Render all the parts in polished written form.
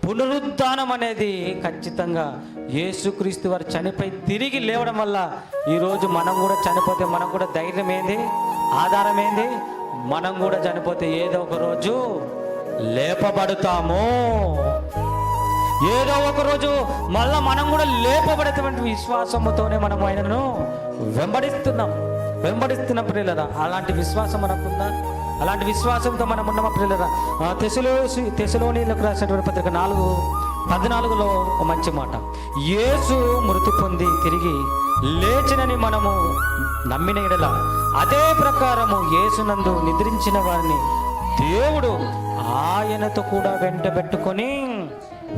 పునరుద్ధానం అనేది ఖచ్చితంగా యేసుక్రీస్తు వారు చనిపోయి తిరిగి లేవడం వల్ల ఈరోజు మనం కూడా చనిపోతే మనకు కూడా ధైర్యం ఏంది, ఆధారం ఏంది? మనం కూడా చనిపోతే ఏదో ఒక రోజు లేపబడతాము. ఏదో ఒక రోజు మళ్ళా మనం కూడా లేపబడేటువంటి విశ్వాసముతోనే మనం ఆయనను వెంబడిస్తున్న ప్రియులరా. అలాంటి విశ్వాసం మనకుందా? అలాంటి విశ్వాసంతో మనం ఉన్నామా ప్రియులరా? తెసలోనీయులకు రాసినటువంటి పత్రిక 4:14 ఒక మంచి మాట, యేసు మృతి పొంది తిరిగి లేచినని మనము నమ్మిన యెడల అదే ప్రకారము యేసునందు నిద్రించిన వారిని దేవుడు ఆయనతో కూడా వెంటబెట్టుకొని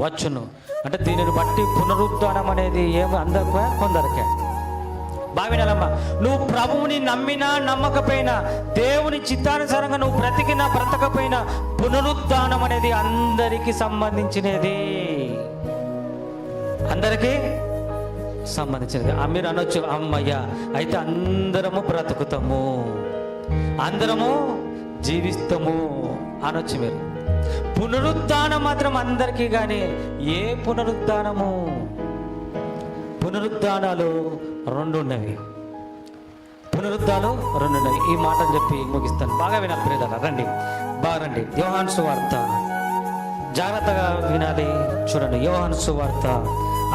వచ్చును. అంటే దీనిని బట్టి పునరుద్ధానం అనేది ఏమి అందరికీ కొందరికే. భావినాలమ్మా, నువ్వు ప్రభువుని నమ్మినా నమ్మకపోయినా, దేవుని చిత్తానుసారంగా నువ్వు బ్రతికినా బ్రతకపోయినా, పునరుద్ధానం అనేది అందరికీ సంబంధించినది. అందరికీ సంబంధించినది. మీరు అనొచ్చు, అమ్మయ్య అయితే అందరము బ్రతుకుతాము, అందరము జీవిస్తాము అనొచ్చు మీరు. పునరుద్ధానం మాత్రం అందరికీ. కానీ ఏ పునరుద్ధానము? పునరుద్ధానాలు 2 ఉన్నవి. పునరుద్ధానాలు 2 ఉన్నవి. ఈ మాటలు చెప్పి ముగిస్తాను. బాగా వినాలి ప్రియులారా, రండి, బాగా రండి. యోహాను సువార్త జాగ్రత్తగా వినాలి. చూడండి, యోహాను సువార్త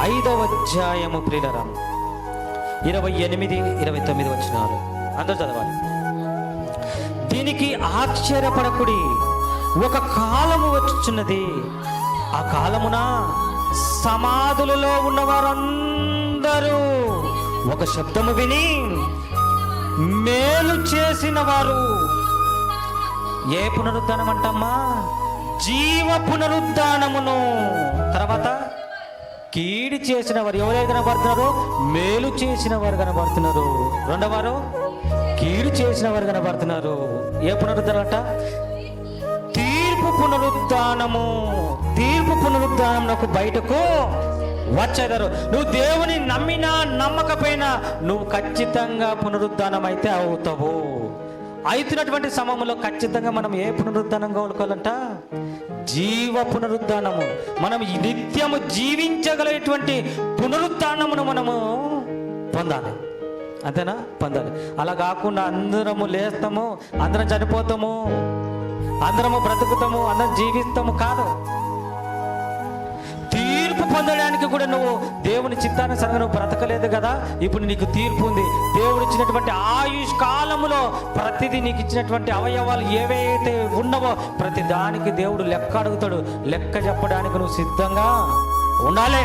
5వ అధ్యాయము ప్రియులారా, 28, 29 వచనాలు అందరూ చదవాలి. దీనికి ఆశ్చర్యపడకుడి, ఒక కాలము వచ్చుచున్నది, ఆ కాలమున సమాధులలో ఉన్నవారందరూ ఒక శబ్దము విని మేలు చేసిన వారు. ఏ పునరుద్ధానం అంటమ్మా? జీవ పునరుద్ధానమును. తర్వాత కీడి చేసిన వారు ఎవరైతే కనబడుతున్నారో మేలు చేసిన వారు కనబడుతున్నారు. రెండవారు కీడు చేసిన వారు కనబడుతున్నారు. ఏ పునరుద్ధానం అంట? తీర్పు పునరుద్ధానము. తీర్పు పునరుద్ధానమునకు బయటకు వచ్చేదారు. నువ్వు దేవుని నమ్మినా నమ్మకపోయినా నువ్వు ఖచ్చితంగా పునరుద్ధానం అయితే అవుతావు. అవుతున్నటువంటి సమయంలో ఖచ్చితంగా మనం ఏ పునరుద్ధానం కోలుకోవాలంట? జీవ పునరుద్ధానము. మనం నిత్యము జీవించగలిగేటువంటి పునరుద్ధానమును మనము పొందాలి. అంతేనా? పొందాలి. అలా కాకుండా అందరము లేస్తాము, అందరం చనిపోతాము, అందరము బ్రతుకుతాము, అందరం జీవిస్తాము కాదు. తీర్పు పొందడానికి కూడా నువ్వు దేవుని చిత్తానుసారంగా నువ్వు బ్రతకలేదు కదా, ఇప్పుడు నీకు తీర్పు ఉంది. దేవుడు ఇచ్చినటువంటి ఆయుష్ కాలములో ప్రతిదీ నీకు ఇచ్చినటువంటి అవయవాలు ఏవైతే ఉన్నావో ప్రతి దానికి దేవుడు లెక్క అడుగుతాడు. లెక్క చెప్పడానికి నువ్వు సిద్ధంగా ఉండాలి.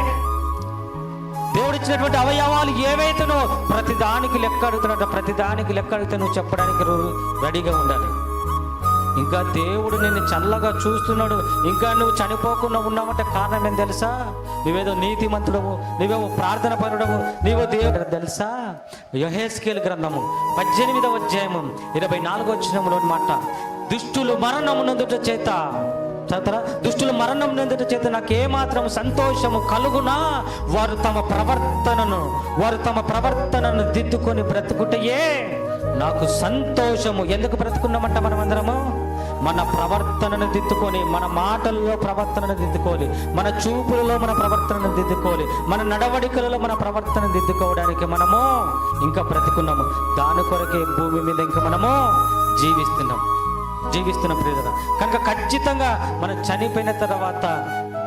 దేవుడు ఇచ్చినటువంటి అవయవాలు ఏవైతేనో ప్రతి దానికి లెక్క అడుగుతాడట. ప్రతి దానికి లెక్క అడిగితే నువ్వు చెప్పడానికి రెడీగా ఉండాలి. ఇంకా దేవుడు నిన్ను చల్లగా చూస్తున్నాడు. ఇంకా నువ్వు చనిపోకుండా ఉన్నావంటే కారణం ఏం తెలుసా? నువ్వేదో నీతిమంతుడవు, నువ్వేమో ప్రార్థన పరుడవు, నీవో దేవుడు తెలుసా? యెహెజ్కేలు గ్రంథము 18వ అధ్యాయము 24వ వచనంలోని మాట, దుష్టులు మరణమునందుట చేత చదువుతారా? దుష్టులు మరణమునందుట చేత నాకు ఏమాత్రం సంతోషము కలుగునా? వారు తమ ప్రవర్తనను దిద్దుకొని బ్రతుకుటయే నాకు సంతోషము. ఎందుకు బ్రతుకున్నామంట? మనమందరము మన ప్రవర్తనను దిద్దుకొని, మన మాటలలో ప్రవర్తనను దిద్దుకోవాలి, మన చూపులలో మన ప్రవర్తనను దిద్దుకోవాలి, మన నడవడికలలో మన ప్రవర్తన దిద్దుకోవడానికి మనము ఇంకా బ్రతుకున్నాము. దాని కొరకే భూమి మీద ఇంకా మనము జీవిస్తున్నాం ప్రియులారా. కనుక ఖచ్చితంగా మనం చనిపోయిన తర్వాత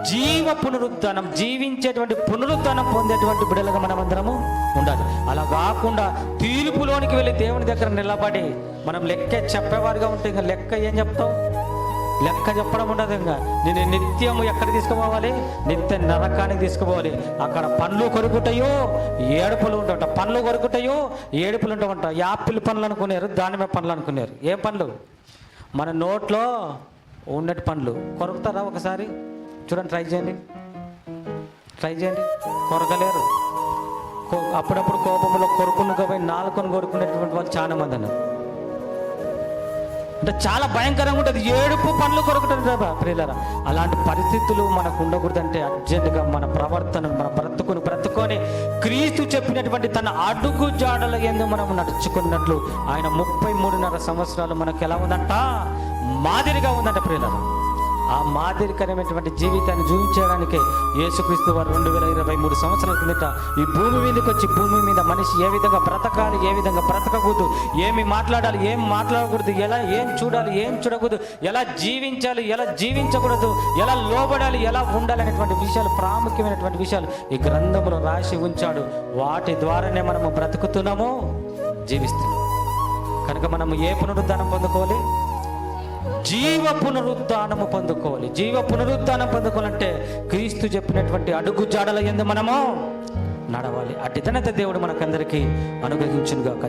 జీవ పునరుద్ధానం, జీవించేటువంటి పునరుద్ధానం పొందేటువంటి బిడ్డలుగా మనం అందరము ఉండాలి. అలా కాకుండా తీర్పులోనికి వెళ్ళి దేవుని దగ్గర నిలబడి మనం లెక్క చెప్పేవారుగా ఉంటే ఇంకా లెక్క ఏం చెప్తావు? లెక్క చెప్పడం ఉండదు. ఇంకా నేను నిత్యము ఎక్కడ తీసుకుపోవాలి? నిత్య నరకానికి తీసుకుపోవాలి. అక్కడ పండ్లు కొరుకుతాయో ఏడుపులు ఉంటాట. పండ్లు కొరుకుతాయో ఏడుపులు ఉంటామంట. యాపిల్ పండ్లు అనుకున్నారు, దానిమ్మ పండ్లు అనుకున్నారు. ఏ పండ్లు? మన నోట్లో ఉన్నటి పండ్లు కొరుకుతారా? ఒకసారి చూడండి, ట్రై చేయండి. కొరకలేరు. అప్పుడప్పుడు కోపంలో కొరుకునుగా పోయి నాలుకను కొరుకునేటువంటి వాళ్ళు చాలా మంది అన్నారు. అంటే చాలా భయంకరంగా ఉంటుంది. ఏడుపు పండ్లు కొరకటం ప్రియులారా. అలాంటి పరిస్థితులు మనకు ఉండకూడదంటే అర్జెంటుగా మన ప్రవర్తన, మన బ్రతుకొని క్రీస్తు చెప్పినటువంటి తన అడుగు జాడల యందు మనం నడుచుకున్నట్లు ఆయన 33.5 సంవత్సరాలు మనకు ఎలా ఉందంట? మాదిరిగా ఉందంట ప్రియులారా. ఆ మాదిరికరమైనటువంటి జీవితాన్ని జీవించడానికే యేసుక్రీస్తు వారు 2023 సంవత్సరాల కిందట ఈ భూమి మీదకి వచ్చి, భూమి మీద మనిషి ఏ విధంగా బ్రతకాలి, ఏ విధంగా బ్రతకకూడదు, ఏమి మాట్లాడాలి, ఏం మాట్లాడకూడదు, ఏం చూడాలి, ఏం చూడకూడదు, ఎలా జీవించాలి, ఎలా జీవించకూడదు, ఎలా లోబడాలి, ఎలా ఉండాలి అనేటువంటి విషయాలు, ప్రాముఖ్యమైనటువంటి విషయాలు ఈ గ్రంథంలో రాసి ఉంచాడు. వాటి ద్వారానే మనము బ్రతుకుతున్నాము, జీవిస్తున్నాము. కనుక మనము ఏ పునరుద్ధానం పొందుకోవాలి? జీవ పునరుద్ధానము పొందుకోవాలి. జీవ పునరుద్ధానం పొందుకోవాలంటే క్రీస్తు చెప్పినటువంటి అడుగు జాడల యందు మనము నడవాలి. అట్టి ధన్యత దేవుడు మనకందరికీ అనుగ్రహించును గాక.